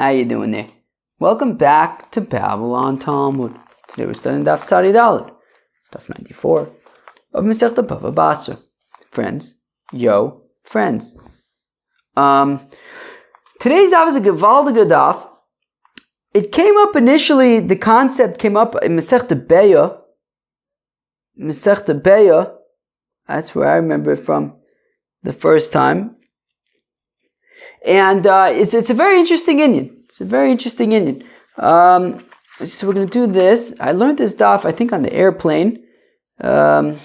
How you doing there? Welcome back to Babylon Talmud. Today we're studying Daf Tzadi Daled, Daf 94 of Masechta BavaBasra. Friends, friends. Today's daf is a gewaldige daf. It came up initially, the concept came up in Masechta Beya. That's where I remember it from the first time. And it's a very interesting Inyan. So we're going to do this. I learned this daf, I think, on the airplane. So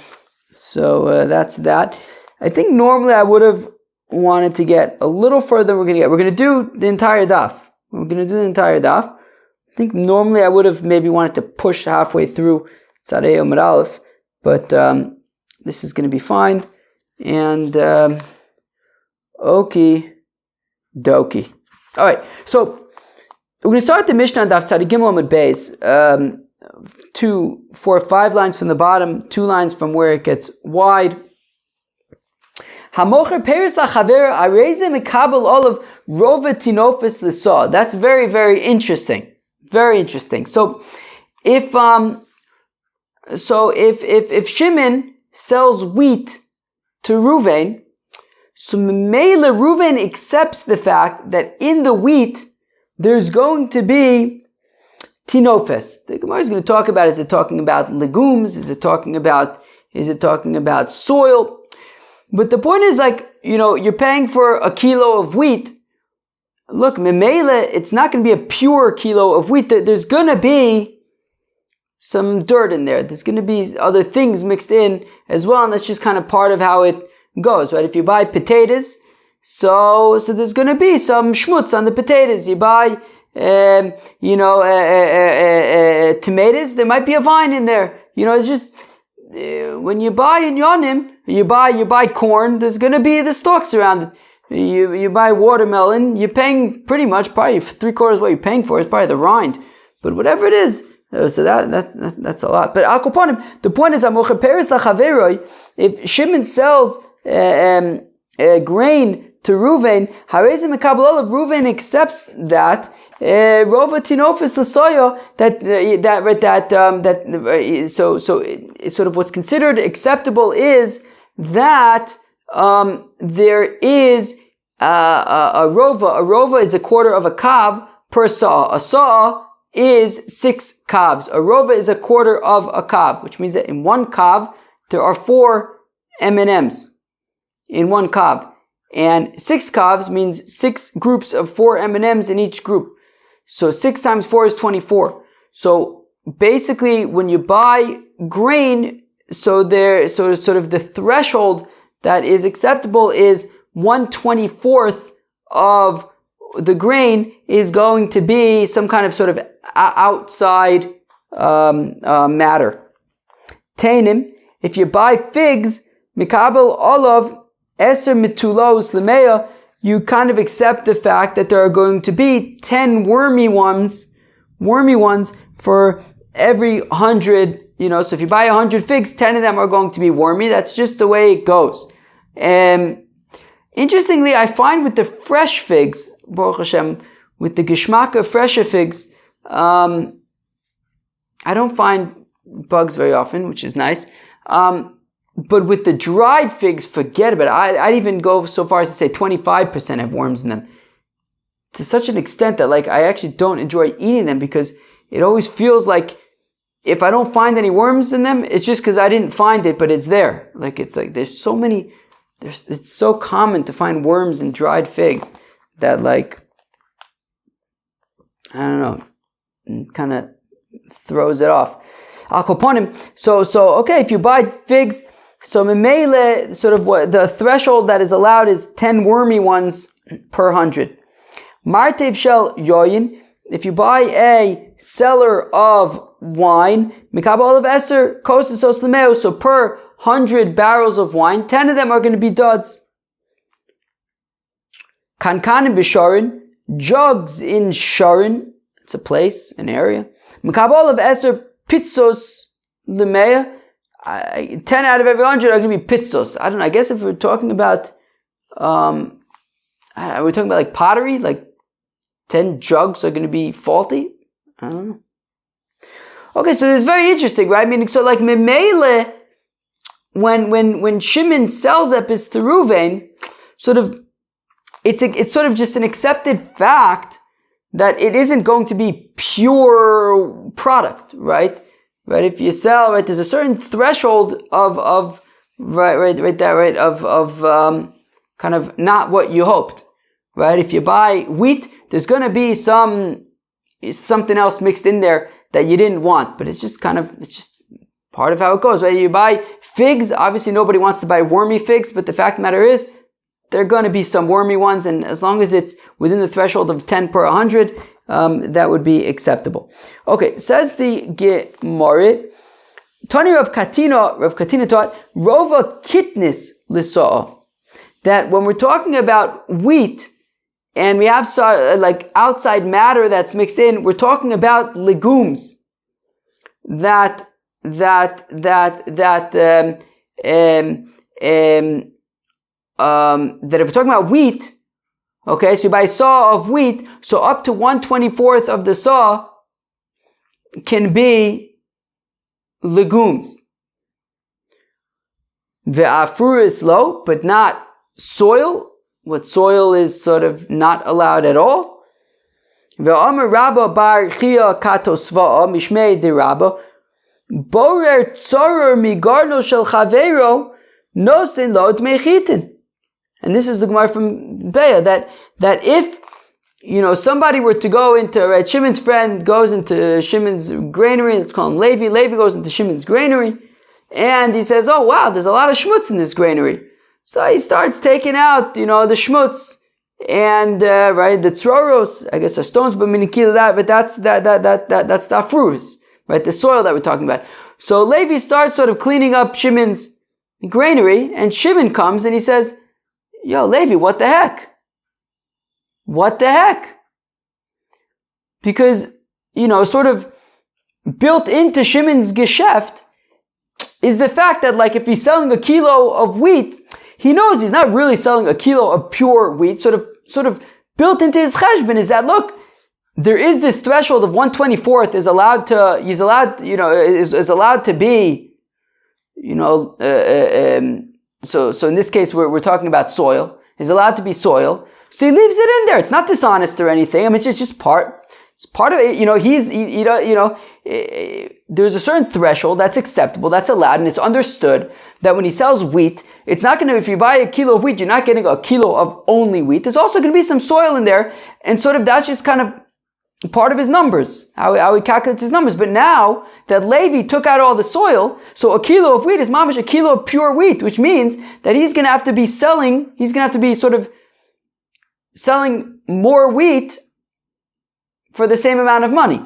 that's that. I think normally I would have wanted to get a little further. We're going to do the entire daf. I think normally I would have maybe wanted to push halfway through Tzadei Omar Aleph, but this is going to be fine. And okie dokie. All right, so we're going to start the Mishnah on Daf Tzadi Gimel Amud Beis. 5 lines from the bottom, 2 lines from where it gets wide. Hamocher peris lachaver areze mekabel olav rova tinofis l'sa. That's very, very interesting. Very interesting. So if Shimon sells wheat to Ruvain, so Mele Ruvain accepts the fact that in the wheat there's going to be tinofes. The Gemara is going to talk about, is it talking about legumes? Is it talking about soil? But the point is, you're paying for a kilo of wheat. Look, Memele, it's not going to be a pure kilo of wheat. There's going to be some dirt in there. There's going to be other things mixed in as well, and that's just kind of part of how it goes, right? If you buy potatoes, so there's going to be some schmutz on the potatoes. You buy, tomatoes, there might be a vine in there. It's just, when you buy in Yonim, you buy corn, there's going to be the stalks around it. You buy watermelon, you're paying pretty much, probably 3/4 what you're paying for is probably the rind. But whatever it is, so that's a lot. But Akoponim, the point is, if Shimon sells grain to Ruvain, Harezim Mekabel Olav, Ruvain accepts that Rova Tinofis L'Soyo, so it's sort of what's considered acceptable is that there is a rova. A rova is 1/4 of a kav per saw. A saw is 6 kavs. A rova is 1/4 of a kav, which means that in one kav there are 4 M&Ms in one kav. And 6 kavs means 6 groups of 4 M&Ms in each group. So 6 times 4 is 24. So basically, when you buy grain, so sort of the threshold that is acceptable is 1/24 of the grain is going to be some kind of sort of outside matter. Tainim, if you buy figs, mikabel olav eser mitulos lemeya, you kind of accept the fact that there are going to be 10 wormy ones for every 100, so if you buy 100 figs, 10 of them are going to be wormy. That's just the way it goes. Interestingly, I find with the fresh figs, Baruch Hashem, with the Geshmaka fresher figs, I don't find bugs very often, which is nice. But with the dried figs, forget about it. I'd even go so far as to say 25% have worms in them. To such an extent that I actually don't enjoy eating them, because it always feels like if I don't find any worms in them, it's just because I didn't find it, but it's there. There's so many, it's so common to find worms in dried figs that I don't know, kind of throws it off. Akoponim. So okay, if you buy figs, so Memele, sort of what the threshold that is allowed is 10 wormy ones per 100. Martev shel yoyin, if you buy a cellar of wine, Mikabel olav eser kosos lemeo, so per 100 barrels of wine, 10 of them are going to be duds. Kankanim b'sharin, jugs in Sharon, it's a place, an area. Mikabel olav eser pizzos lemea, 10 out of every 100 are going to be pizzos. I don't know. I guess if we're talking about, pottery, 10 jugs are going to be faulty? I don't know. Okay, so it's very interesting, right? Meaning, so like Memele, when Shimon sells Epis to Ruvain, it's sort of just an accepted fact that it isn't going to be pure product, right? Right? If you sell, right, there's a certain threshold of kind of not what you hoped, right? If you buy wheat, there's going to be something else mixed in there that you didn't want, but it's just part of how it goes, right? You buy figs, obviously nobody wants to buy wormy figs, but the fact of the matter is, there are going to be some wormy ones, and as long as it's within the threshold of 10 per 100, that would be acceptable. Okay, says the Gemara, Tani Rav Katina taught, Rova kitnis lisa'a, that when we're talking about wheat, and we have like outside matter that's mixed in, we're talking about legumes that if we're talking about wheat, okay, so you buy a saw of wheat, so up to 1/24th of the saw can be legumes. The afur is low, but not soil. What soil is sort of not allowed at all. Ve'amar Rabba bar Chia kato sva'a mishmei de Rabba borer tzorer migarno shel chavero nosin lo dmei chitin. And this is the Gemara from Beya, that if, somebody were to go into, right, Shimon's friend goes into Shimon's granary, let's call him Levi. Levi goes into Shimon's granary, and he says, oh wow, there's a lot of schmutz in this granary. So he starts taking out, the schmutz, and, right, the tzroros, I guess are stones, but that's the afrus, right, the soil that we're talking about. So Levi starts sort of cleaning up Shimon's granary, and Shimon comes and he says, yo, Levi, what the heck? What the heck? Because, sort of built into Shimon's geschäft is the fact that, like, if he's selling a kilo of wheat, he knows he's not really selling a kilo of pure wheat. Sort of built into his cheshbon is that, look, there is this threshold of 1/24th is allowed to be, so in this case we're talking about soil. Is allowed to be soil. So he leaves it in there. It's not dishonest or anything. I mean, it's just part. It's part of it. There's a certain threshold that's acceptable, that's allowed, and it's understood that when he sells wheat, it's not going to, if you buy a kilo of wheat, you're not getting a kilo of only wheat. There's also going to be some soil in there, and sort of that's just kind of part of his numbers, how he calculates his numbers. But now that Levi took out all the soil, so a kilo of wheat is mamish a kilo of pure wheat, which means that he's going to have to be selling more wheat for the same amount of money.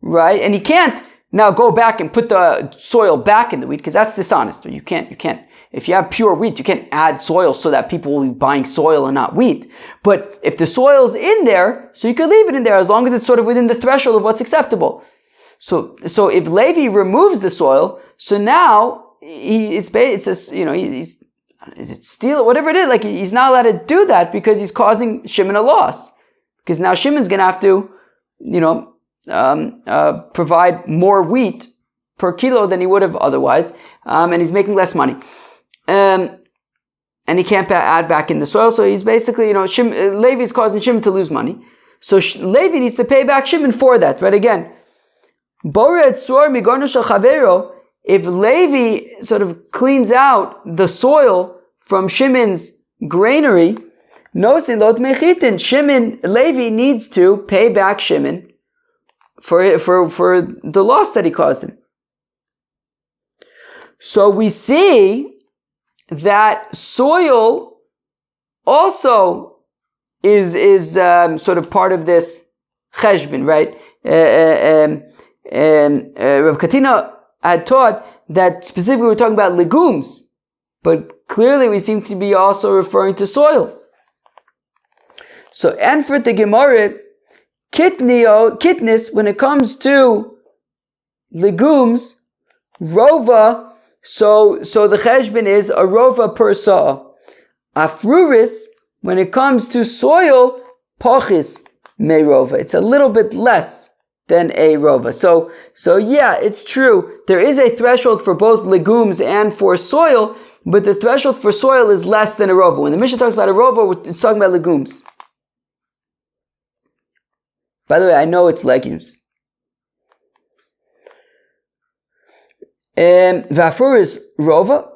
Right? And he can't now go back and put the soil back in the wheat, because that's dishonest. You can't, if you have pure wheat, you can't add soil so that people will be buying soil and not wheat. But if the soil's in there, so you can leave it in there as long as it's sort of within the threshold of what's acceptable. So if Levi removes the soil, so now is it steal, whatever it is, like he's not allowed to do that because he's causing Shimon a loss. Because now Shimon's going to have to, provide more wheat per kilo than he would have otherwise, and he's making less money. And he can't add back in the soil, so he's basically, Levi's causing Shimon to lose money. So Levi needs to pay back Shimon for that, right? Again, if Levi sort of cleans out the soil from Shimon's granary, Levi needs to pay back Shimon for the loss that he caused him. So we see that soil also is sort of part of this cheshbon, right? Rav Katina had taught that specifically we're talking about legumes, but clearly we seem to be also referring to soil. So, and for the Gemara, kitnis, when it comes to legumes, rova, so the cheshbon is a rova per sa'a. Afruris, when it comes to soil, pochis me rova. It's a little bit less than a rova. So yeah, it's true. There is a threshold for both legumes and for soil, but the threshold for soil is less than a rova. When the Mishnah talks about a rova, it's talking about legumes. By the way, I know it's legumes. Vafur is rova.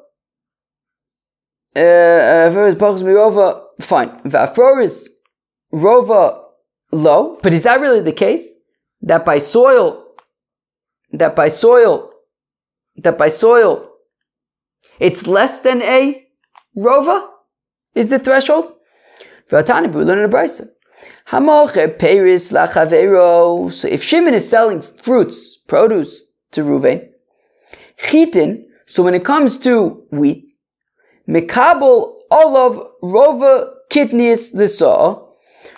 Vafur is pochis me rova. Fine. Vafur is rova low, but is that really the case? That by soil, it's less than a rova is the threshold. V'atani, we learn in a brisa. Hamoche peris lachavero. So if Shimon is selling fruits, produce to Reuven, chitin. So when it comes to wheat, mekabel olav rova kitnius l'saw.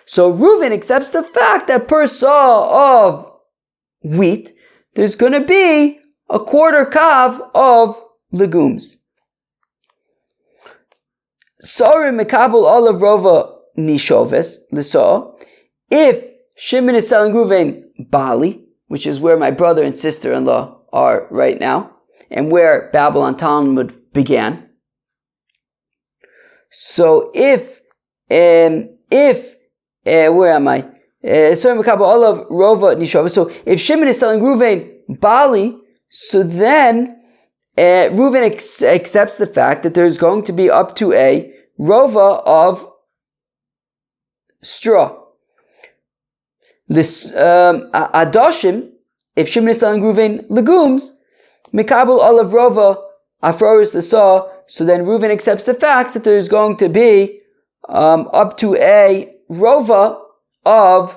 So Reuven accepts the fact that per saw of wheat, there's going to be a quarter kav of legumes. Sorim mekabel olav rova nishoves l'saw. If Shimon is selling Reuven Bali, which is where my brother and sister-in-law are right now, and where Babylon Talmud began. So where am I? So if Shimon is selling Reuven Bali, so then Reuven accepts the fact that there's going to be up to a rova of straw. This adoshim, if Shimon is selling Reuven legumes, mikabel olav rova afroris the saw. So then Reuven accepts the fact that there's going to be up to a rova of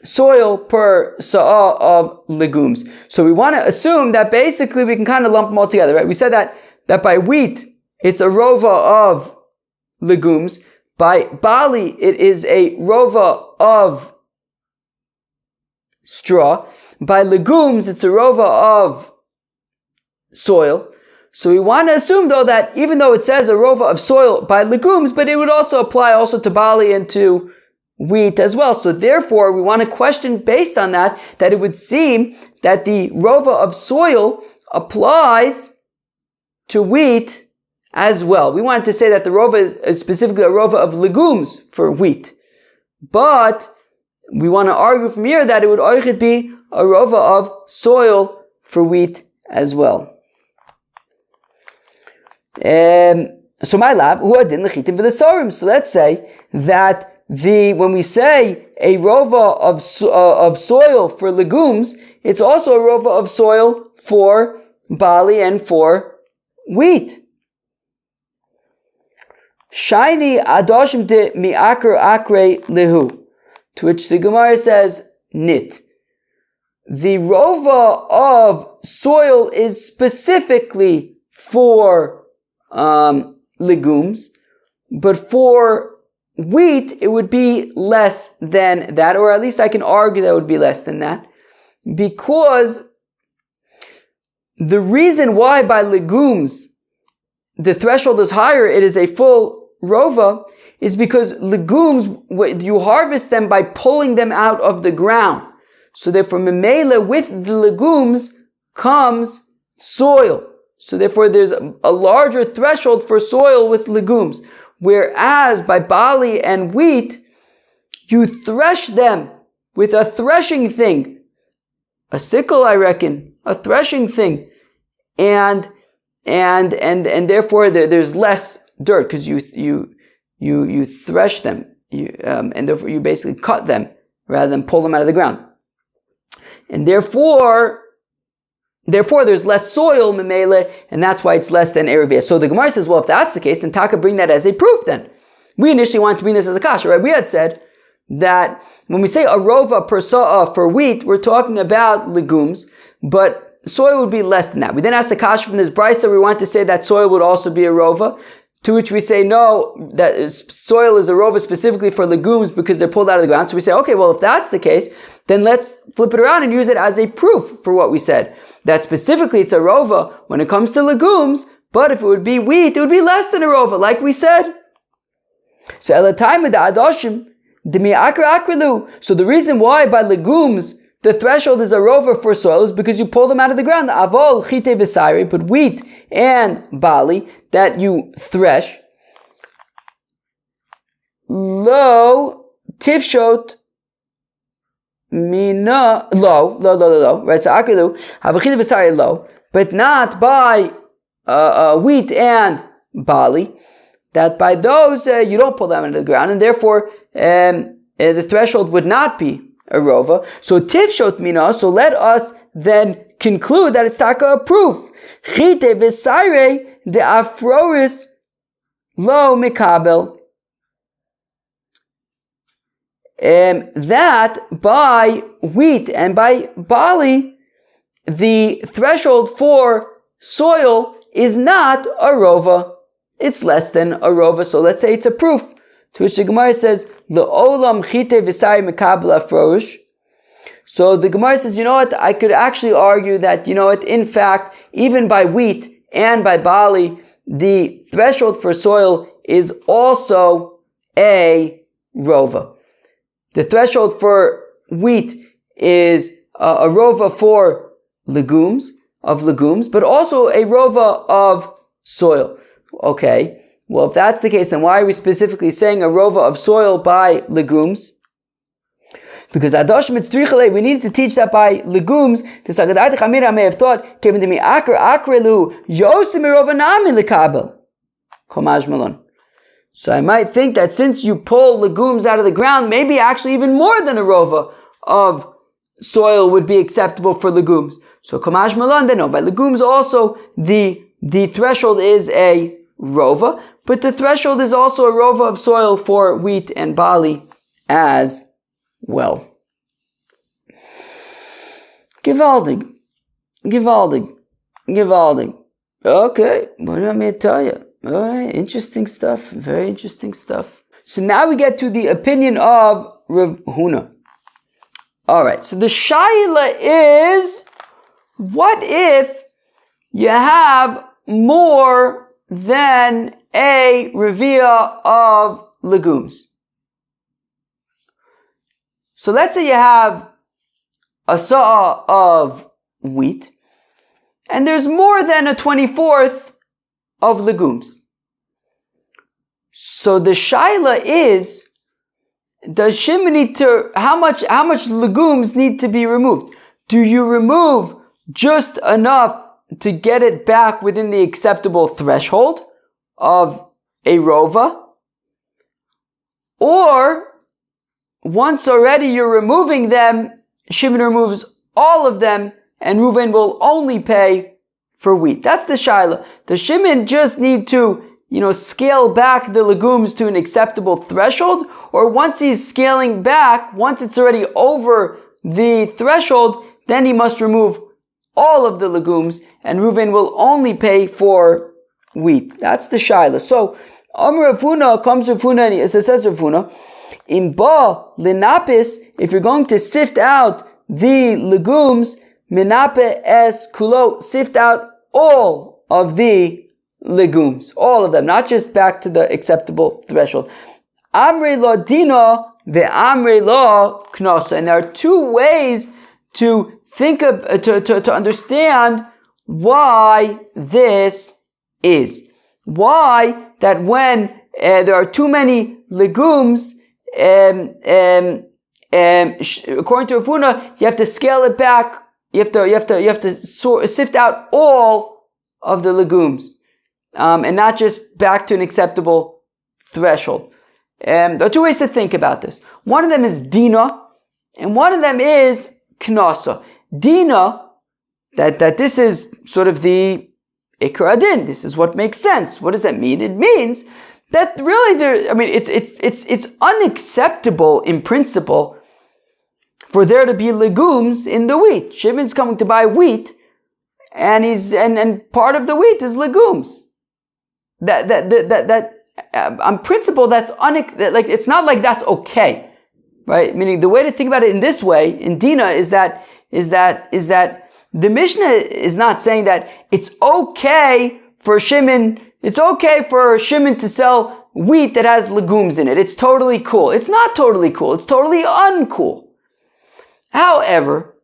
soil per sa'ah of legumes. So we want to assume that basically we can kind of lump them all together, right? We said that by wheat it's a rova of legumes. By Bali it is a rova of straw. By legumes it's a rova of soil. So we want to assume though that even though it says a rova of soil by legumes, but it would also apply also to Bali and to wheat as well. So therefore we want to question based on that it would seem that the rova of soil applies to wheat as well. We wanted to say that the rova is specifically a rova of legumes for wheat. But we want to argue from here that it would oichet be a rova of soil for wheat as well. So my lab, who adin lechitim v'lesorim. So let's say that when we say a rova of soil for legumes, it's also a rova of soil for barley and for wheat. Shiny adoshim de mi'akar akre lehu. To which the Gemara says, nit. The rova of soil is specifically for legumes, but for wheat it would be less than that, or at least I can argue that it would be less than that, because the reason why by legumes the threshold is higher, it is a full rova, is because legumes, you harvest them by pulling them out of the ground. So therefore, memela, with the legumes comes soil. So therefore, there's a larger threshold for soil with legumes. Whereas by barley and wheat, you thresh them with a threshing thing. A sickle, I reckon. A threshing thing. And therefore there's less dirt because you thresh them. And therefore you basically cut them rather than pull them out of the ground. And therefore there's less soil, memele, and that's why it's less than erevia. So the Gemara says, well, if that's the case, then Taka bring that as a proof then. We initially wanted to bring this as a kasha, right? We had said that when we say a rova per sa'ah for wheat, we're talking about legumes, but soil would be less than that. We then asked the kasha from this brisa, we wanted to say that soil would also be a rova, to which we say no, that soil is a rova specifically for legumes because they're pulled out of the ground. So we say, okay, well, if that's the case, then let's flip it around and use it as a proof for what we said. That specifically it's a rova when it comes to legumes, but if it would be wheat, it would be less than a rova, like we said. So at the time of the adoshim, Demi akra akralu. So the reason why by legumes the threshold is a rova for soil is because you pull them out of the ground. Avol chite v'sairi, but wheat and barley that you thresh. Lo tifshot mina lo. Right, so akralu have a chite v'sairi lo, but not by wheat and barley. That by those you don't pull them into the ground, and therefore the threshold would not be a rova. So tifshot mina. So let us then conclude that it's taka a proof. Chite v'saire de afroris lo mikabel. That by wheat and by barley, the threshold for soil is not a rova. It's less than a rova. So let's say it's a proof. To which the Gemara says, Le'olam chite v'sai mekabel afrosh. So the Gemara says, you know what? I could actually argue that, you know what? In fact, even by wheat and by barley, the threshold for soil is also a rova. The threshold for wheat is a rova for legumes, but also a rova of soil. Okay. Well, if that's the case, then why are we specifically saying a rova of soil by legumes? Because Adosh Mitzrichale, we needed to teach that by legumes. The Sagadai Chamira may have thought, Kevin to me akrelu yosim nami lekabel. Komaj malon. So I might think that since you pull legumes out of the ground, maybe actually even more than a rova of soil would be acceptable for legumes. So Komaj malon, then no, by legumes also the threshold is a rova, but the threshold is also a rova of soil for wheat and barley as well. Gewaldig. Okay, what do I mean to tell you? Alright, interesting stuff. Very interesting stuff. So now we get to the opinion of Rav Huna. Alright, so the shaila is, what if you have more than a revia of legumes? So let's say you have a sa'a of wheat, and there's more than a 24th of legumes. So the shaila is, does Shimon need to, how much legumes need to be removed? Do you remove just enough to get it back within the acceptable threshold of a rova? Or, once already you're removing them, Shimon removes all of them, and Reuven will only pay for wheat. That's the shaila. Does Shimon just need to, scale back the legumes to an acceptable threshold? Or once he's scaling back, once it's already over the threshold, then he must remove all of the legumes, and Reuven will only pay for wheat. That's the shaila. So, Amr Rav Huna comes Rav Huna, and it says Rav Huna, in ba linapis, if you're going to sift out the legumes, minape es kulo, sift out all of the legumes, all of them, not just back to the acceptable threshold. Amre lo dina ve'amre lo knosa. And there are two ways to think of, to understand why this is. Why that when there are too many legumes, according to Rav Huna, you have to scale it back. You have to sift out all of the legumes, and not just back to an acceptable threshold. There are two ways to think about this. One of them is dina, and one of them is knasa. Dina, that this is sort of the ikar adin. This is what makes sense. What does that mean? It means that really it's unacceptable in principle for there to be legumes in the wheat. Shimon's coming to buy wheat, and part of the wheat is legumes. That on principle, it's not like that's okay, right? Meaning the way to think about it in this way, in Dina, is that the Mishnah is not saying that it's okay for Shimon to sell wheat that has legumes in it. It's totally cool. It's not totally cool. It's totally uncool. However,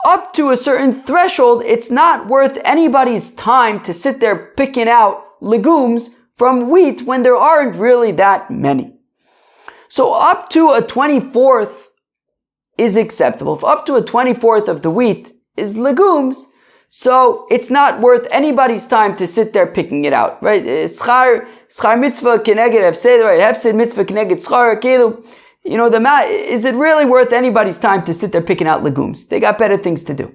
up to a certain threshold, it's not worth anybody's time to sit there picking out legumes from wheat when there aren't really that many. So up to a 24th is acceptable. If up to a 24th of the wheat is legumes, so it's not worth anybody's time to sit there picking it out, right? Schar mitzvah keneged hefsed, right? Hefsed mitzvah keneged schar keilu. Is it really worth anybody's time to sit there picking out legumes? They got better things to do.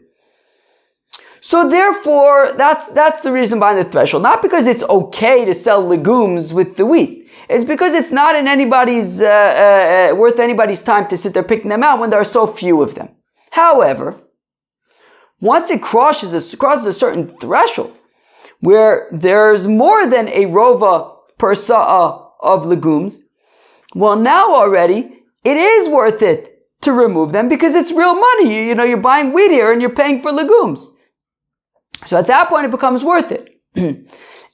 So therefore, that's the reason behind the threshold. Not because it's okay to sell legumes with the wheat. It's because it's not in anybody's worth anybody's time to sit there picking them out when there are so few of them. However, once it crosses a certain threshold where there's more than a rova per sa'a of legumes, well, now already it is worth it to remove them because it's real money. You're buying wheat here and you're paying for legumes. So at that point it becomes worth it.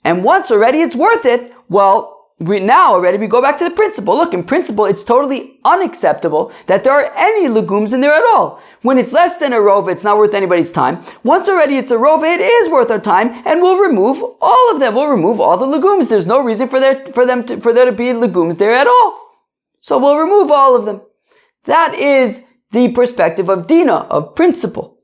And once already it's worth it, well, we go back to the principle. Look, in principle, it's totally unacceptable that there are any legumes in there at all. When it's less than a rova, it's not worth anybody's time. Once already it's a rova, it is worth our time, and we'll remove all of them. We'll remove all the legumes. There's no reason for there to be legumes there at all. So we'll remove all of them. That is the perspective of Dina, of principle.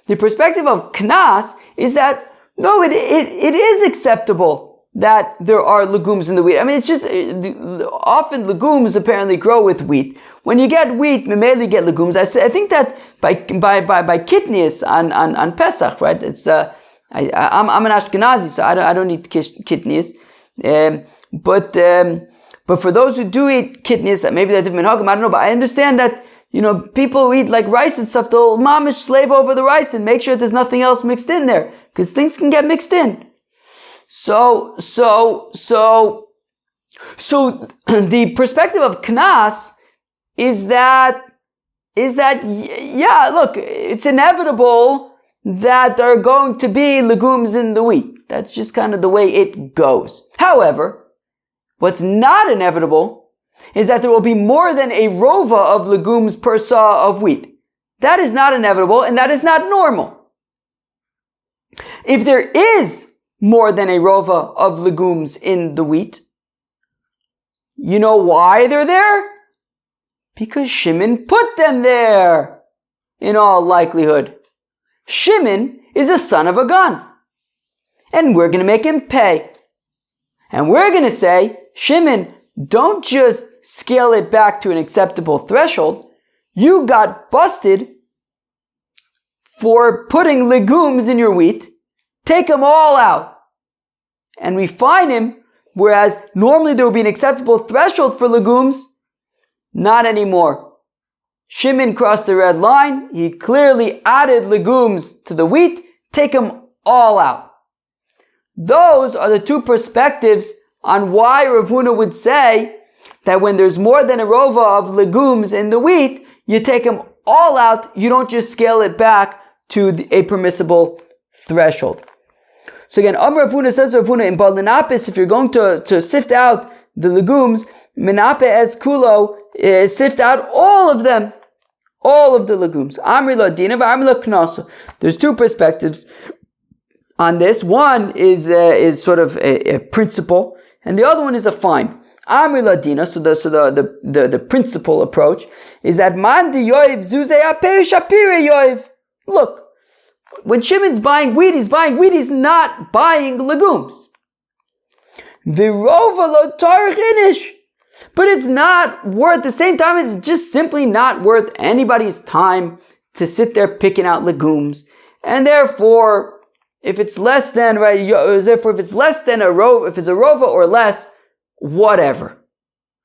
The perspective of Knas is that, no, it is acceptable that there are legumes in the wheat. I mean, it's just, often legumes apparently grow with wheat. When you get wheat, Memele you get legumes. I think that by kitnius on Pesach, right? It's, I'm an Ashkenazi, so I don't eat kitnius. But for those who do eat kitnius, maybe they're different minhagim, I don't know, but I understand that, people who eat like rice and stuff, they'll mamish slave over the rice and make sure there's nothing else mixed in there, because things can get mixed in. So the perspective of Knas is that, yeah, look, it's inevitable that there are going to be legumes in the wheat. That's just kind of the way it goes. However, what's not inevitable is that there will be more than a rova of legumes per saw of wheat. That is not inevitable, and that is not normal. If there is more than a rova of legumes in the wheat, you know why they're there? Because Shimon put them there, in all likelihood. Shimon is a son of a gun, and we're going to make him pay. And we're going to say, Shimon, don't just scale it back to an acceptable threshold. You got busted for putting legumes in your wheat. Take them all out. And we fine him, whereas normally there would be an acceptable threshold for legumes, not anymore. Shimon crossed the red line. He clearly added legumes to the wheat. Take them all out. Those are the two perspectives on why Rav Huna would say that when there's more than a rova of legumes in the wheat, you take them all out. You don't just scale it back to a permissible threshold. So again, Rav Huna says, Rav Huna, in Balinapis, if you're going to sift out the legumes, Menape es kulo, sift out all of them, all of the legumes. Amri la dina, amri la knaso. There's two perspectives on this. One is sort of a principle, and the other one is a fine. Amri la dina, so the principle approach is that man di yoiv zuzei apei shapire yoiv. Look, when Shimon's buying wheat, he's not buying legumes. Virova lo tarich inish. But it's not worth, at the same time, it's just simply not worth anybody's time to sit there picking out legumes. And therefore, if it's less than, right, if it's less than a rova, if it's a rova or less, whatever.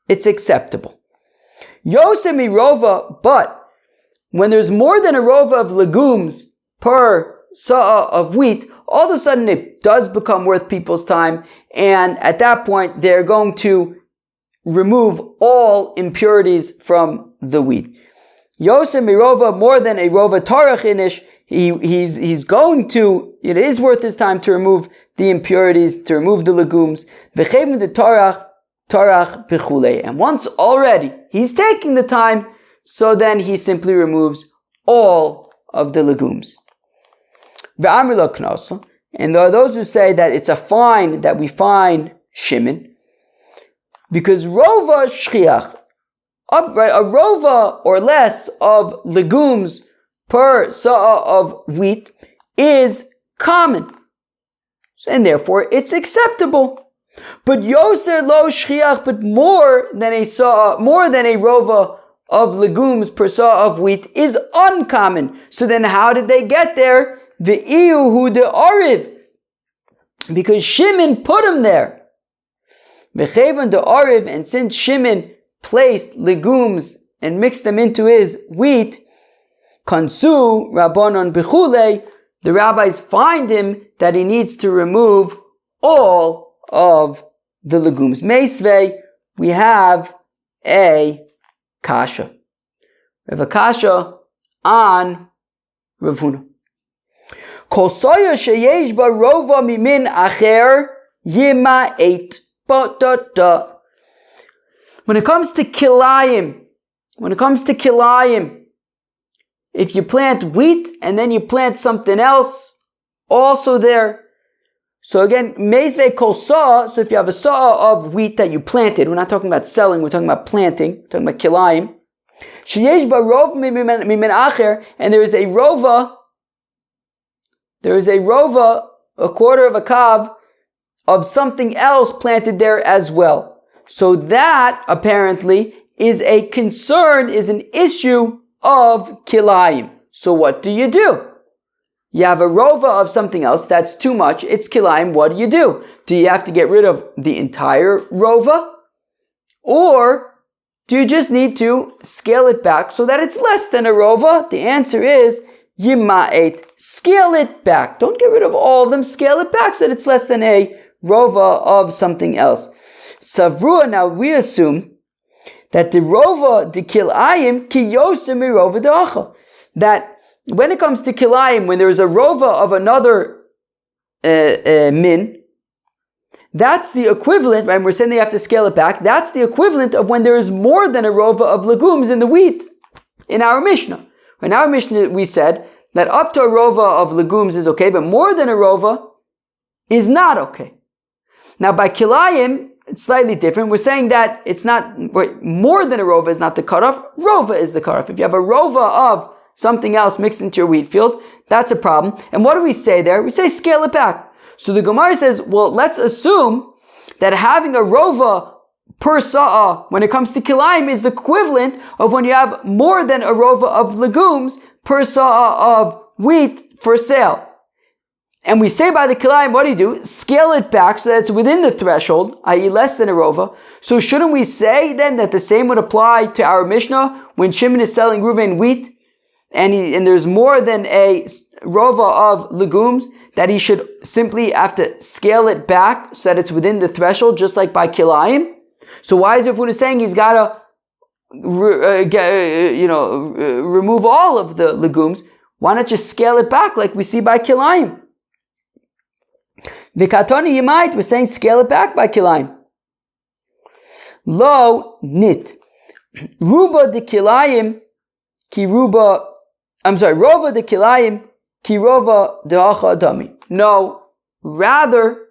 It's acceptable. Yosemi rova, but when there's more than a rova of legumes per sa'a of wheat, all of a sudden it does become worth people's time, and at that point they're going to remove all impurities from the wheat. Yosem mirova, more than a rova tarach inish, he's going to, it is worth his time to remove the impurities, to remove the legumes. V'chev the tarach tarach bechule. And once already he's taking the time, so then he simply removes all of the legumes. Ve'amri lo knaso. And there are those who say that it's a fine that we fine shimin, because rova shchiach, a rova or less of legumes per sa'ah of wheat is common, and therefore it's acceptable. But yoser lo shchiach, but more than a rova of legumes per sa'ah of wheat is uncommon. So then how did they get there? Ve'iuhu de ariv, because Shimon put him there. V'chevan de ariv, and since Shimon placed legumes and mixed them into his wheat, kansu rabbanon bechule, the rabbis find him that he needs to remove all of the legumes. Meisvei, we have a kasha. We have a kasha on Rav Huna. Kol soya sheyesh ba rova mimin acher yima'et. When it comes to kilayim, if you plant wheat and then you plant something else also there. So again, meizvei kol saw, so if you have a saw of wheat that you planted, we're not talking about selling, we're talking about planting, we're talking about kilayim. Sheyesh ba rov mimin acher, and there is a rova, a quarter of a kav, of something else planted there as well. So that apparently is a concern, is an issue of kilayim. So what do? You have a rova of something else, that's too much, it's kilayim, what do? Do you have to get rid of the entire rova? Or do you just need to scale it back so that it's less than a rova? The answer is yima'et. Scale it back. Don't get rid of all of them, scale it back so that it's less than a rova of something else. Savrua, now we assume that the rova de kilayim ki yosem rova de acha. That when it comes to kilayim, when there is a rova of another min, that's the equivalent, right? We're saying they have to scale it back. That's the equivalent of when there is more than a rova of legumes in the wheat. In our Mishnah. In our Mishnah, we said that up to a rova of legumes is okay, but more than a rova is not okay. Now by kilayim, it's slightly different. We're saying that it's not, more than a rova is not the cutoff, rova is the cutoff. If you have a rova of something else mixed into your wheat field, that's a problem. And what do we say there? We say scale it back. So the Gemara says, well, let's assume that having a rova per sa'ah when it comes to kilayim is the equivalent of when you have more than a rova of legumes per sa'ah of wheat for sale. And we say by the kilayim, what do? Scale it back so that it's within the threshold, i.e. less than a rova. So shouldn't we say then that the same would apply to our Mishnah when Shimon is selling Reuven wheat and there's more than a rova of legumes, that he should simply have to scale it back so that it's within the threshold, just like by kilayim? So why is Rav Huna saying he's got to remove all of the legumes? Why not just scale it back like we see by kilayim? Vikatoni Yimait, we're saying scale it back by kilayim. Lo nit. Ruba de kilayim ki ruba, rova de kilayim ki rova de hacha adami. No, rather,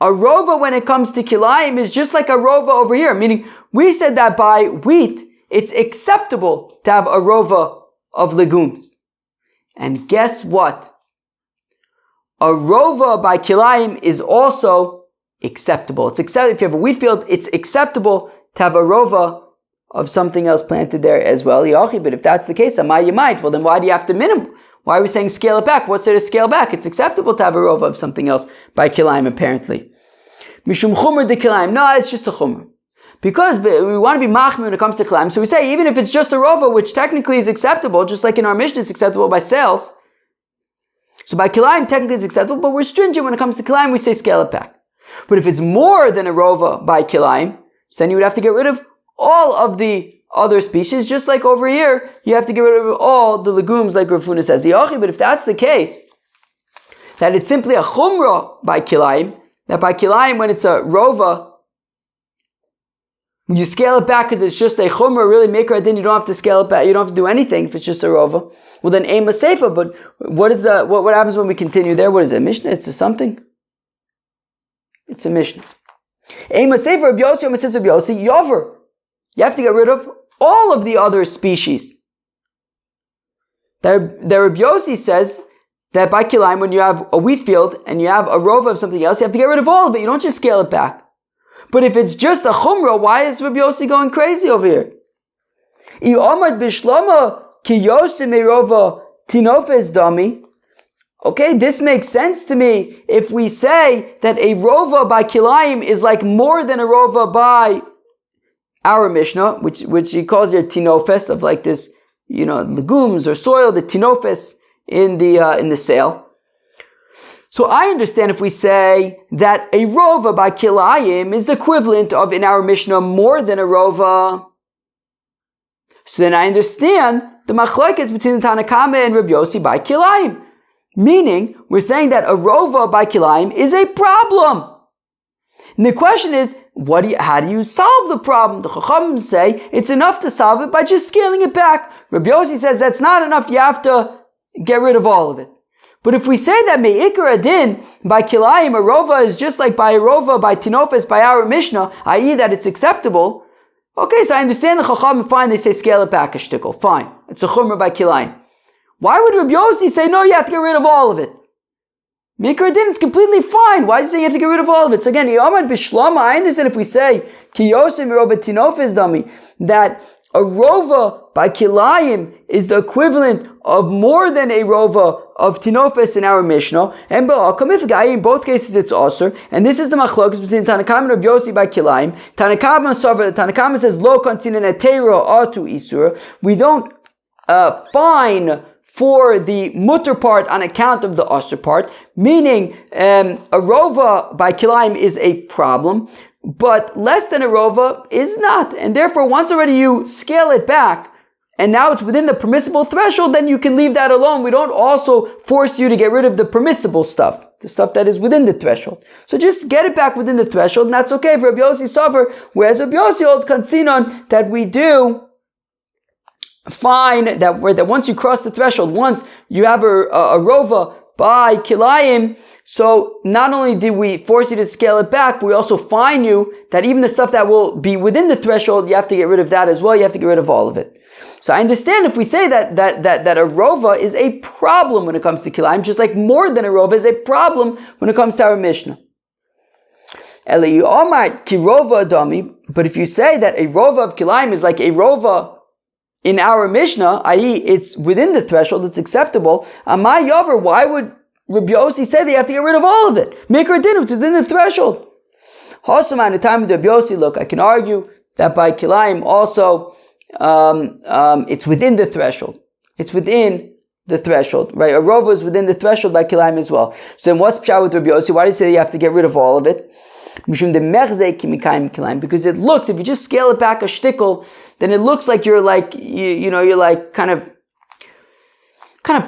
a rova when it comes to kilayim is just like a rova over here. Meaning, we said that by wheat, it's acceptable to have a rova of legumes. And guess what? A rova by kilayim is also acceptable. It's acceptable if you have a wheat field. It's acceptable to have a rova of something else planted there as well. But if that's the case, you might. Well, then why do you have to minimum? Why are we saying scale it back? What's there to scale back? It's acceptable to have a rova of something else by kilayim, apparently. Mishum chumr de kilayim. No, it's just a chumr. Because we want to be machmir when it comes to kilayim. So we say even if it's just a rova, which technically is acceptable, just like in our Mishnah it's acceptable by sales. So by kilayim, technically it's acceptable, but we're stringent when it comes to kilayim, we say scale it back. But if it's more than a rova by kilayim, then you would have to get rid of all of the other species, just like over here, you have to get rid of all the legumes, like Rav Huna says. But if that's the case, that it's simply a chumrah by kilayim, that by kilayim, when it's a rova, you scale it back because it's just a chumrah, really maker adin, you don't have to scale it back, you don't have to do anything if it's just a rova. Well then aim a seifa, but what happens when we continue there? What is it? Mishnah? It's a something? It's a Mishnah. Aim a seifa, Rabbi Yossi, Rabbi Yossi, yover. You have to get rid of all of the other species. The Rabbi Yossi says that by kilayim, when you have a wheat field and you have a rova of something else, you have to get rid of all of it. You don't just scale it back. But if it's just a chumrah, why is Rabbi Yossi going crazy over here? Okay, this makes sense to me if we say that a rova by kilayim is like more than a rova by our Mishnah, which he calls your tinofes of like this, legumes or soil, the tinofes in the sale. So I understand if we say that a rova by kilayim is the equivalent of, in our Mishnah, more than a rova. So then I understand the machlokes between the Tanakama and Rabbi Yossi by kilayim. Meaning, we're saying that a rova by kilayim is a problem. And the question is, how do you solve the problem? The Chachamim say it's enough to solve it by just scaling it back. Rabbi Yossi says that's not enough, you have to get rid of all of it. But if we say that me'ikar adin by kilayim, a rova is just like by a rova, by tinofes, by our Mishnah, i.e. that it's acceptable, okay, so I understand the Chachamim, fine, they say scale it back a shtickle, fine. It's a chumrah by kilayim. Why would Rabbi Yossi say, no, you have to get rid of all of it? Me'ikar adin, it's completely fine. Why does he say you have to get rid of all of it? So again, Yomad Bishlama, I understand if we say, ki yosim rova tinofes dami, that a rova by kilayim is the equivalent of more than a rova of tinofes in our Mishnah, and in both cases it's osur, and this is the machlokes between Tanakama and Rabbi Yossi by kilayim. Tanakama says lo kontinan etera atu isur. We don't fine for the mutter part on account of the osur part, meaning a rova by kilayim is a problem, but less than a rova is not, and therefore once already you scale it back and now it's within the permissible threshold, then you can leave that alone. We don't also force you to get rid of the permissible stuff, the stuff that is within the threshold. So just get it back within the threshold, and that's okay for Rabbi Yossi Sover, whereas Rabbi Yossi holds kansinon that we do find that once you cross the threshold, once you have a rova by kilayim, so not only did we force you to scale it back, but we also fine you that even the stuff that will be within the threshold, you have to get rid of that as well. You have to get rid of all of it. So I understand if we say that a rova is a problem when it comes to kilayim, just like more than a rova is a problem when it comes to our Mishnah. But if you say that a rova of kilayim is like a rova in our Mishnah, i.e. it's within the threshold, it's acceptable, Amai Yover, why would Rabbi Yossi say they have to get rid of all of it? Mikra Din, it's within the threshold. Hosama, in the time of Rabbi Yossi, look, I can argue that by kilayim also, it's within the threshold. It's within the threshold, right? A rova is within the threshold by kilayim as well. So then what's pshat with Rabbi Yossi? Why do you say you have to get rid of all of it? Because it looks, if you just scale it back a shtickle, then it looks like you're like, you're like kind of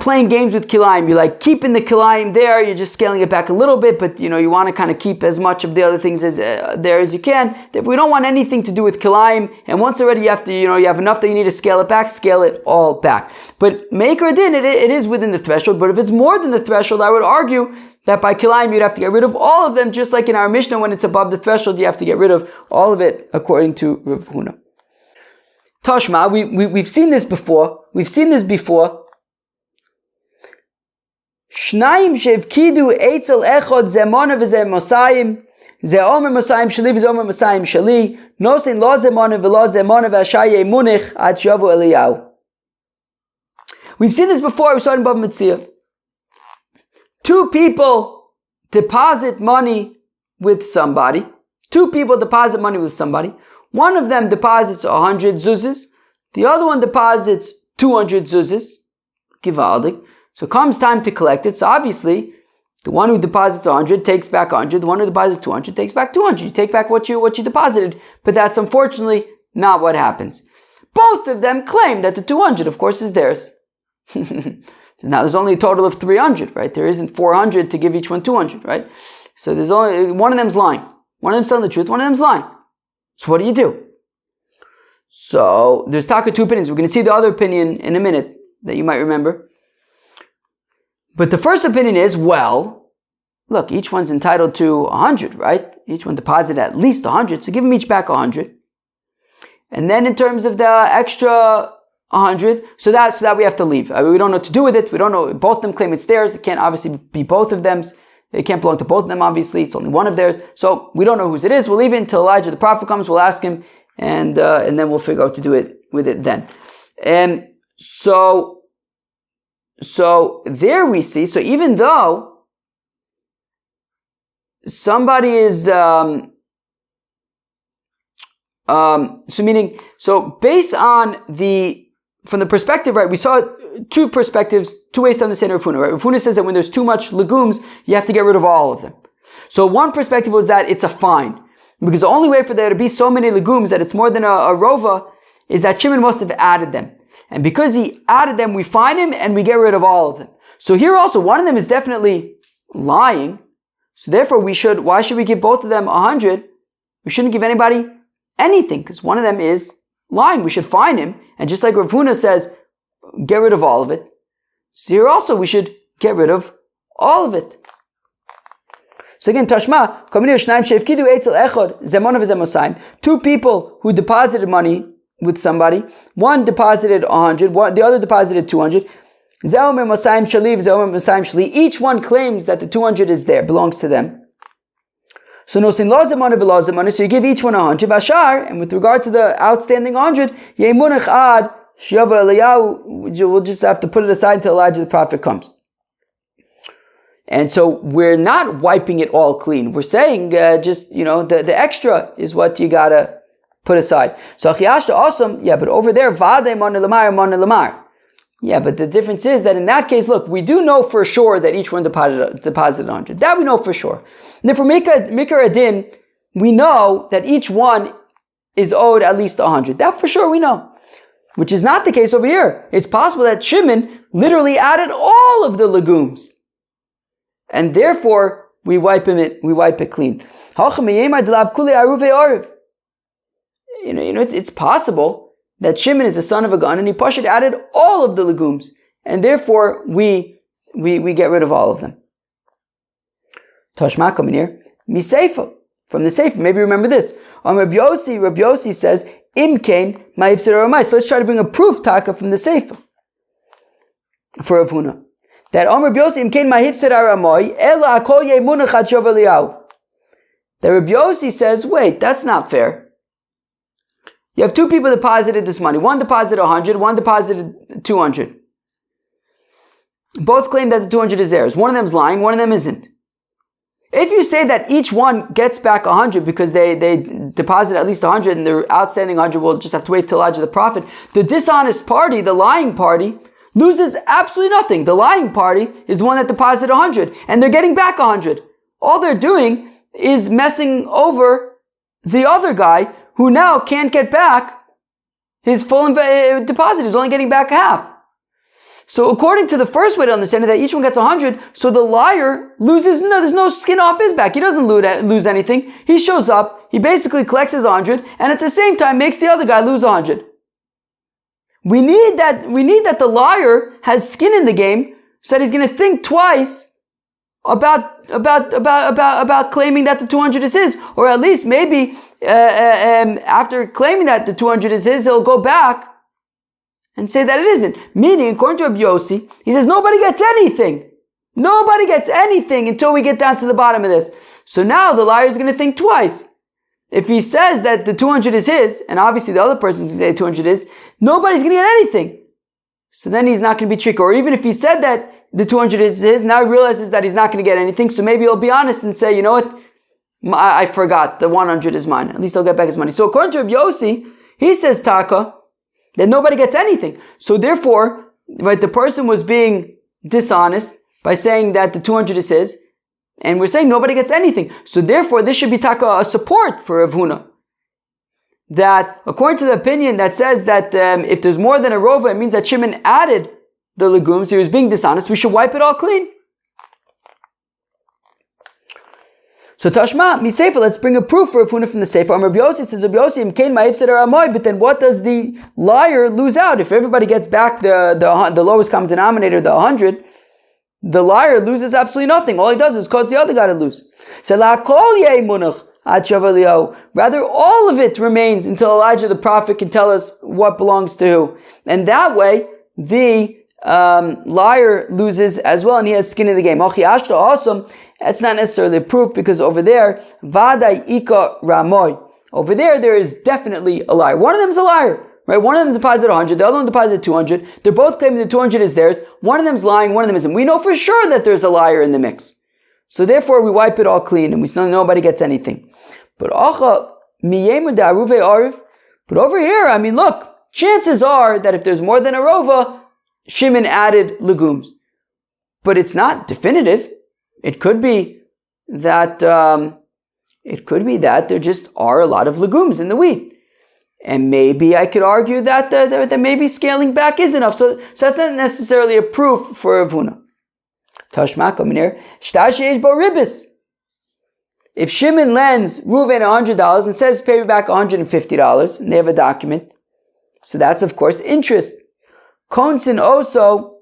playing games with kilayim. You're like keeping the kilayim there, you're just scaling it back a little bit, but you want to kind of keep as much of the other things as there as you can. If we don't want anything to do with kilayim, and once already you have to, you have enough that you need to scale it back, scale it all back. But maker din, it is within the threshold, but if it's more than the threshold, I would argue that by kilayim you'd have to get rid of all of them, just like in our Mishnah, when it's above the threshold, you have to get rid of all of it, according to Rav Huna. Tashma, we've seen this before. Shnayim shevkidu eitzel echod zemona v'zeh mosayim, zeh omer mosayim shali v'zeh omer mosayim shali, nosin lo zemona v'lo zemona v'ashaye munich ad shavu Eliyahu. We've seen this before. We saw it in Bava Metzia. Two people deposit money with somebody. One of them deposits 100 zuzes. The other one deposits 200 zuzes. Givaldik. So comes time to collect it. So obviously, the one who deposits 100 takes back 100. The one who deposits 200 takes back 200. You take back what you deposited. But that's unfortunately not what happens. Both of them claim that the 200, of course, is theirs. Now there's only a total of 300, right? There isn't 400 to give each one 200, right? So there's only one of them's lying. One of them's telling the truth, one of them's lying. So what do? So there's two opinions. We're going to see the other opinion in a minute that you might remember. But the first opinion is, well, look, each one's entitled to 100, right? Each one deposited at least 100, so give them each back 100. And then in terms of the extra 100, so that we have to leave. We don't know what to do with it. We don't know. Both of them claim it's theirs. It can't obviously be both of them. It can't belong to both of them, obviously. It's only one of theirs. So we don't know whose it is. We'll leave it until Elijah the prophet comes. We'll ask him, and then we'll figure out what to do with it then. And so there we see, so even though somebody is, so based on from the perspective, right, we saw two perspectives, two ways to understand Rav Huna, right? Rav Huna says that when there's too much legumes, you have to get rid of all of them. So one perspective was that it's a fine, because the only way for there to be so many legumes that it's more than a rova is that Shimon must have added them. And because he added them, we fine him and we get rid of all of them. So here also, one of them is definitely lying. So therefore why should we give both of them 100? We shouldn't give anybody anything, because one of them is lying. We should fine him. And just like Rav Huna says, get rid of all of it. So here also we should get rid of all of it. So again, Tashma, two people who deposited money with somebody. One deposited 100, the other deposited 200. Each one claims that the 200 is there, belongs to them. So so you give each one 100. And with regard to the outstanding 100, we'll just have to put it aside until Elijah the prophet comes. And so we're not wiping it all clean. We're saying the extra is what you gotta put aside. So awesome, yeah, but over there, yeah, but the difference is that in that case, look, we do know for sure that each one deposited 100. That we know for sure. And if for Mikar Adin, we know that each one is owed at least 100. That for sure we know. Which is not the case over here. It's possible that Shimon literally added all of the legumes. And therefore, we wipe it clean. It's possible that Shimon is the son of a gun and he Pashut added all of the legumes. And therefore, we get rid of all of them. Tashma coming here. Miseifa. From the Seifa. Maybe remember this. Rabbi Yossi says, Imkain ma'ifsir aramai. So let's try to bring a proof taka from the Seifa. For Rav Huna. That Rabbi Yossi Imkain ma'ifsir aramai ela akol yemunach ad shov Eliyahu. That Rabbi Yossi says, wait, that's not fair. You have two people deposited this money. One deposited 100, one deposited 200. Both claim that the 200 is theirs. One of them is lying, one of them isn't. If you say that each one gets back 100 because they deposit at least 100 and the outstanding 100 will just have to wait till Elijah the prophet, the dishonest party, the lying party, loses absolutely nothing. The lying party is the one that deposited 100 and they're getting back 100. All they're doing is messing over the other guy who now can't get back his full deposit. He's only getting back half. So according to the first way to understand it, that each one gets 100, so the liar loses, there's no skin off his back. He doesn't lose anything. He shows up, he basically collects his 100, and at the same time makes the other guy lose 100. We need that the liar has skin in the game, so that he's going to think twice about claiming that the 200 is his, or at least maybe after claiming that the 200 is his, he'll go back and say that it isn't. Meaning, according to Rabbi Yossi, he says nobody gets anything. Nobody gets anything until we get down to the bottom of this. So now the liar is going to think twice. If he says that the 200 is his, and obviously the other person is going to say 200 is, nobody's going to get anything. So then he's not going to be tricky. Or even if he said that the 200 is his, now he realizes that he's not going to get anything, so maybe he'll be honest and say, you know what, I forgot, the 100 is mine. At least I'll get back his money. So according to Rabbi Yossi, he says, Taka, that nobody gets anything. So therefore, right, the person was being dishonest by saying that the 200 is his, and we're saying nobody gets anything. So therefore, this should be Taka a support for Rav Huna. That according to the opinion that says that if there's more than a rova, it means that Shimon added the legumes, he was being dishonest, we should wipe it all clean. So Tashma, Miseifa, let's bring a proof for Rafuna from the Sefer. Rabbi Yossi says, Rabbi Yossi, but then what does the liar lose out? If everybody gets back the lowest common denominator, the 100, the liar loses absolutely nothing. All he does is cause the other guy to lose. Rather, all of it remains until Elijah the prophet can tell us what belongs to who. And that way, the liar loses as well, and he has skin in the game. Awesome. That's not necessarily a proof, because over there, Vadai Ika Ramoy. Over there is definitely a liar. One of them is a liar, right? One of them deposited 100, the other one deposited 200. They're both claiming the 200 is theirs. One of them's lying, one of them isn't. We know for sure that there's a liar in the mix. So therefore, we wipe it all clean, and we know nobody gets anything. But over here, I mean, look, chances are that if there's more than a rova, Shimon added legumes. But it's not definitive. It could be that there just are a lot of legumes in the wheat, and maybe I could argue that that maybe scaling back is enough. So that's not necessarily a proof for Ravuna. Tashma Kaminir Shtash Bo Ribis. If Shimon lends Reuven $100 and says pay me back $150, and they have a document, so that's of course interest. Konsin also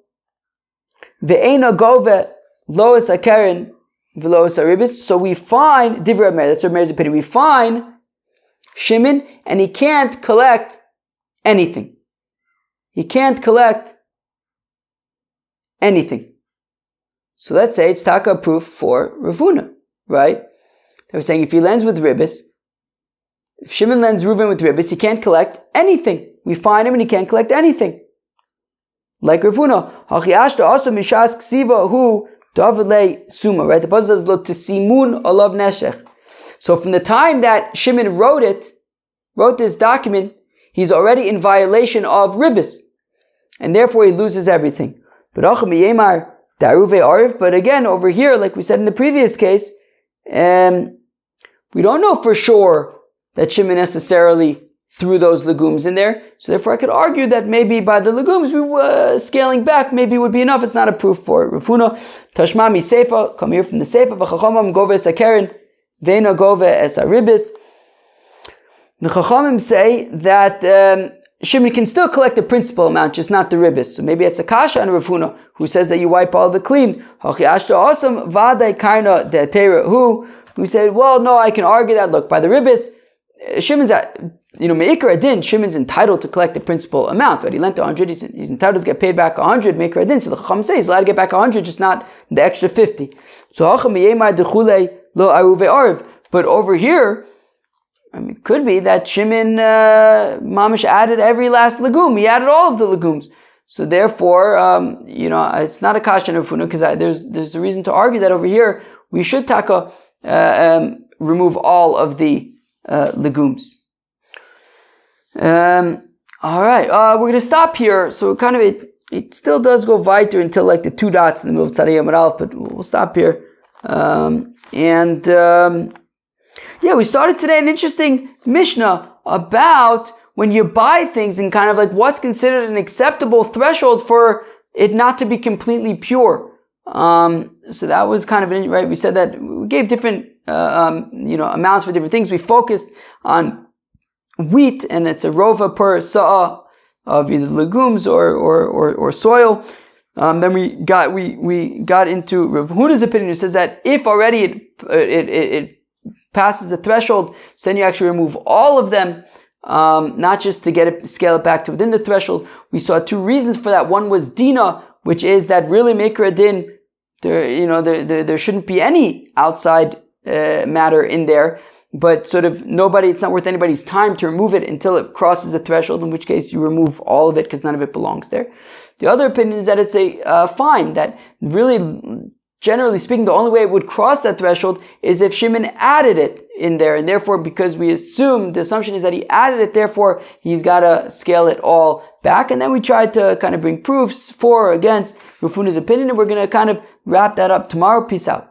ve'ena gove lois akeren v'lois aribis. So we find Divrei Meir. That's Rav Meir's opinion. We find Shimon, and he can't collect anything. He can't collect anything. So let's say it's taka proof for Ravuna, right? They were saying if he lends with ribis, if Shimon lends Reuven with ribis, he can't collect anything. We find him and he can't collect anything. Like Ravuna, Hachiashta also mishas ksiva hu davle suma, right? The pasuk says lo tesimun olav neshech. So from the time that Shimon wrote this document, he's already in violation of ribis, and therefore he loses everything. But again, over here, like we said in the previous case, we don't know for sure that Shimon necessarily threw those legumes in there. So therefore I could argue that maybe by the legumes we were scaling back, maybe would be enough. It's not a proof for it. Rafuna, Tashmami Seifa, come here from the Seifa, V'chachamam gove es akeren, ve'ena gove es aribis. The Chachamim say that Shimon can still collect the principal amount, just not the ribis. So maybe it's a kasha on Rafuna, who says that you wipe all the clean. Who said, well, no, I can argue that, look, by the ribis, Shimon's Me'ikar Adin, Shimon's entitled to collect the principal amount, right? He lent 100, he's entitled to get paid back 100, Me'ikar Adin. So the Chacham says he's allowed to get back 100, just not the extra 50. So but over here, I mean, it could be that Shimon Mamish added every last legume. He added all of the legumes. So therefore, it's not a kasha in Rafuna, because there's a reason to argue that over here we should remove all of the legumes. All right, we're going to stop here. So kind of it still does go weiter until like the two dots in the middle of Tzadei Yom Aleph, but we'll stop here. We started today an interesting Mishnah about when you buy things and kind of like what's considered an acceptable threshold for it not to be completely pure. So that was kind of right. We said that we gave different amounts for different things. We focused on wheat, and it's a rova per sa'ah of either legumes or soil. Then we got into Rav Huda's opinion, who says that if already it passes the threshold, so then you actually remove all of them, not just to scale it back to within the threshold. We saw two reasons for that. One was Dina, which is that really Me'ikar Adin, there shouldn't be any outside matter in there, but sort of it's not worth anybody's time to remove it until it crosses the threshold, in which case you remove all of it because none of it belongs there. The other opinion is that it's a fine, that really, generally speaking, the only way it would cross that threshold is if Shimon added it in there, and therefore, because the assumption is that he added it, therefore he's got to scale it all back. And then we tried to kind of bring proofs for or against Rav Huda's opinion, and we're going to kind of wrap that up tomorrow. Peace out.